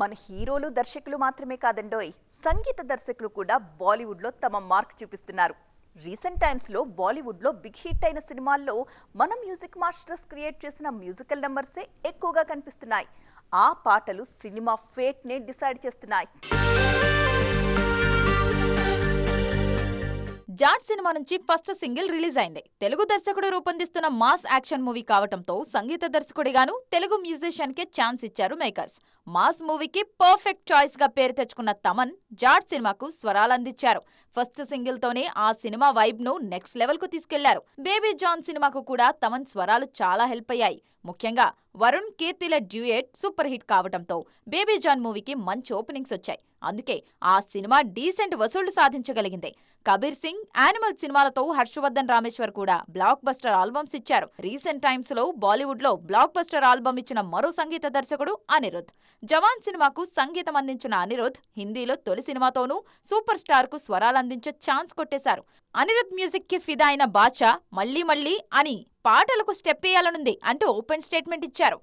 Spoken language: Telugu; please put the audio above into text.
మన హీరోలు దర్శకులు మాత్రమే కాదండోయ్, సంగీత దర్శకులు కూడా బాలీవుడ్లో తమ మార్క్ చూపిస్తున్నారు. రీసెంట్ టైమ్స్లో బాలీవుడ్లో బిగ్ హిట్ అయిన సినిమాల్లో మన మ్యూజిక్ మాస్టర్స్ క్రియేట్ చేసిన మ్యూజికల్ నెంబర్సే ఎక్కువగా కనిపిస్తున్నాయి. ఆ పాటలు సినిమా ఫేట్నే డిసైడ్ చేస్తున్నాయి. జాట్ సినిమా నుంచి ఫస్ట్ సింగిల్ రిలీజ్ అయింది. తెలుగు దర్శకుడు రూపొందిస్తున్న మాస్ యాక్షన్ మూవీ కావటంతో సంగీత దర్శకుడిగాను తెలుగు మ్యూజిషియన్ కే ఛాన్స్ ఇచ్చారు మేకర్స్. మాస్ మూవీకి పర్ఫెక్ట్ చాయిస్ గా పేరు తెచ్చుకున్న తమన్ జాట్ సినిమాకు స్వరాలందించారు. ఫస్ట్ సింగిల్ తోనే ఆ సినిమా వైబ్ ను నెక్స్ట్ లెవెల్ కు తీసుకెళ్లారు. బేబీ జాన్ సినిమాకు కూడా తమన్ స్వరాలు చాలా హెల్ప్ అయ్యాయి. ముఖ్యంగా వరుణ్ కీర్తిల డ్యూయెట్ సూపర్ హిట్ కావటంతో బేబీ జాన్ మూవీకి మంచి ఓపెనింగ్స్ వచ్చాయి. అందుకే ఆ సినిమా డీసెంట్ వసూళ్లు సాధించగలిగింది. కబీర్ సింగ్, యానిమల్ సినిమాలతో హర్షవర్ధన్ రామేశ్వర్ కూడా బ్లాక్ బస్టర్ ఆల్బమ్స్ ఇచ్చారు. రీసెంట్ టైమ్స్ లో బాలీవుడ్ లో బ్లాక్ బస్టర్ ఆల్బమ్ ఇచ్చిన మరో సంగీత దర్శకుడు అనిరుద్. జవాన్ సినిమాకు సంగీతం అందించిన అనిరుద్ హిందీలో తొలి సినిమాతోనూ సూపర్ స్టార్ కు స్వరాలందించే ఛాన్స్ కొట్టేశారు. అనిరుద్ మ్యూజిక్ కి ఫిదా అయిన బాద్షా మళ్ళీ మళ్ళీ అని పాటలకు స్టెప్ వేయాలనుంది అంటూ ఓపెన్ స్టేట్మెంట్ ఇచ్చారు.